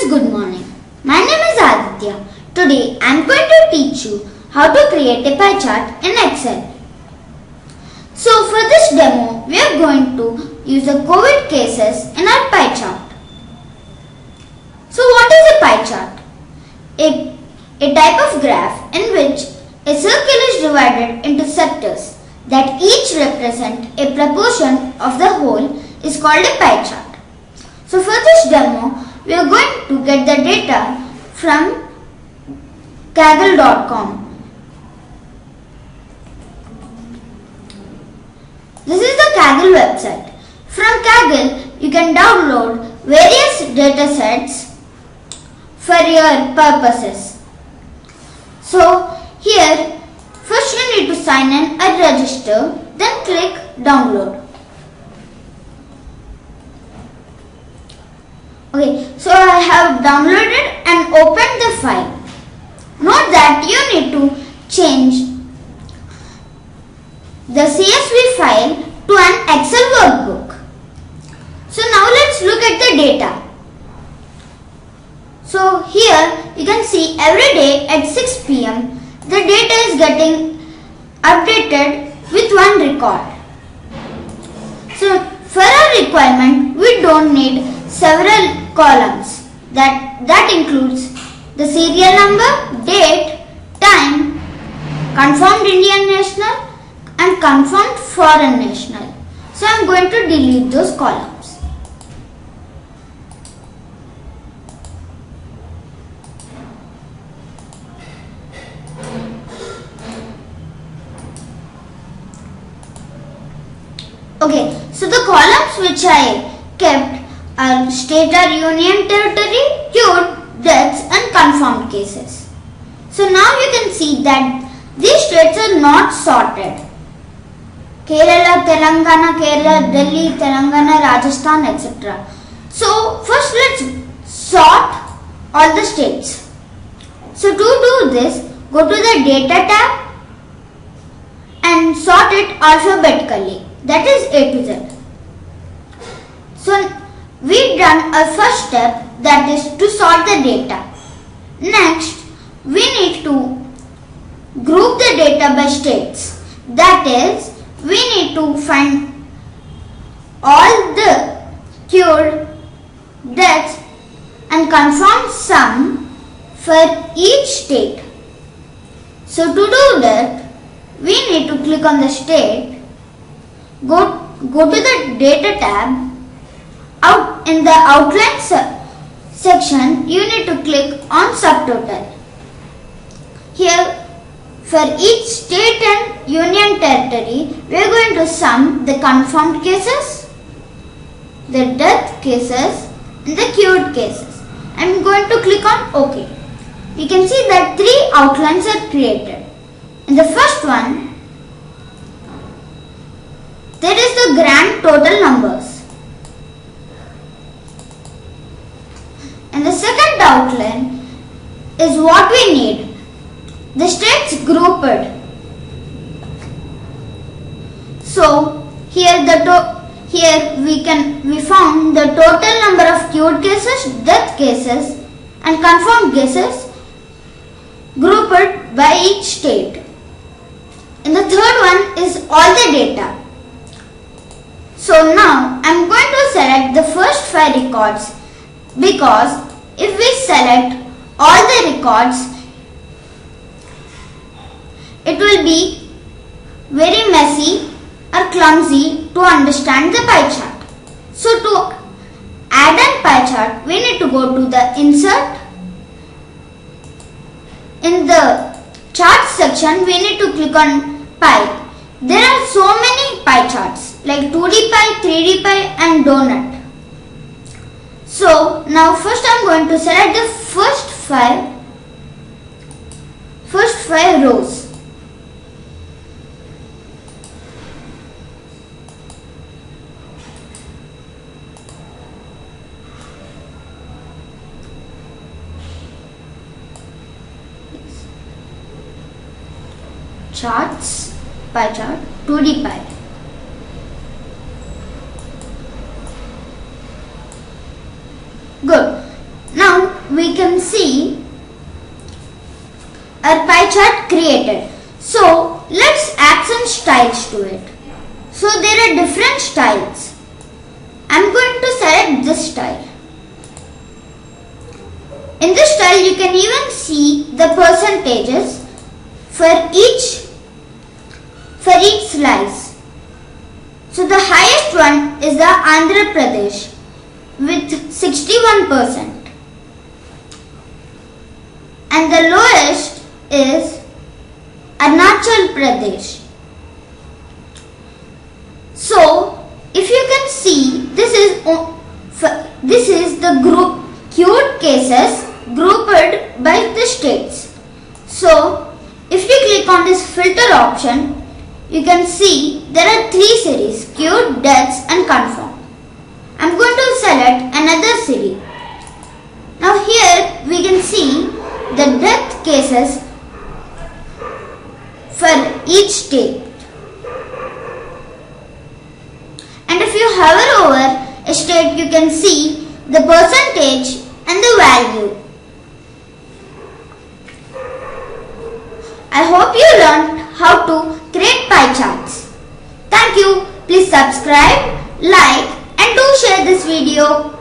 good morning. My name is Adithya. Today I am going to teach you how to create a pie chart in Excel. So for this demo, we are going to use the COVID cases in our pie chart. So what is a pie chart? A type of graph in which a circle is divided into sectors that each represent a proportion of the whole is called a pie chart. So for this demo, we are going to get the data from kaggle.com. This is the Kaggle website. From Kaggle, you can download various data sets for your purposes. So here, first you need to sign in and register, then click download. Okay, so I have downloaded and opened the file. Note that you need to change the CSV file to an Excel workbook. So now let's look at the data. So here you can see every day at 6 p.m. the data is getting updated with one record. So for our requirement, we don't need several columns. That includes the serial number, date, time, confirmed Indian national and confirmed foreign national. So I am going to delete those columns. Okay, so the columns which I kept are state or union territory, cured, deaths and confirmed cases. So now you can see that these states are not sorted. Kerala, Telangana, Delhi, Telangana, Rajasthan, etc. So first let's sort all the states. So to do this, go to the data tab and sort it alphabetically. That is A to Z. So we've done our first step, that is to sort the data. Next, we need to group the data by states. That is, we need to find all the cured, deaths and confirmed sum for each state. So to do that, we need to click on the state, go to the data tab. Out in the outline section, you need to click on subtotal. Here, for each state and union territory, we are going to sum the confirmed cases, the death cases and the cured cases. I am going to click on OK. You can see that 3 outlines are created. In the first one, there is the grand total numbers. And the second outline is what we need, the states grouped. So here we found the total number of cured cases, death cases and confirmed cases grouped by each state. And the third one is all the data. So now I am going to select the first 5 records, because if we select all the records, it will be very messy or clumsy to understand the pie chart. So to add a pie chart, we need to go to the insert. In the chart section, we need to click on pie. There are so many pie charts like 2D pie, 3D pie and donut. So now first I am going to select the first five rows. Charts, pie chart, 2D pie. Good. Now we can see our pie chart created. So let's add some styles to it. So there are different styles. I'm going to select this style. In this style you can even see the percentages for each slice. So the highest one is the Andhra Pradesh with 61%, and the lowest is Arunachal Pradesh. So if you can see, this is the group queued cases grouped by the states. So if you click on this filter option, you can see there are 3 cities: queued, deaths and confirmed. I'm going to select another city. Now here we can see the death cases for each state. And if you hover over a state, you can see the percentage and the value. I hope you learned how to create pie charts. Thank you. Please subscribe, like and do share this video.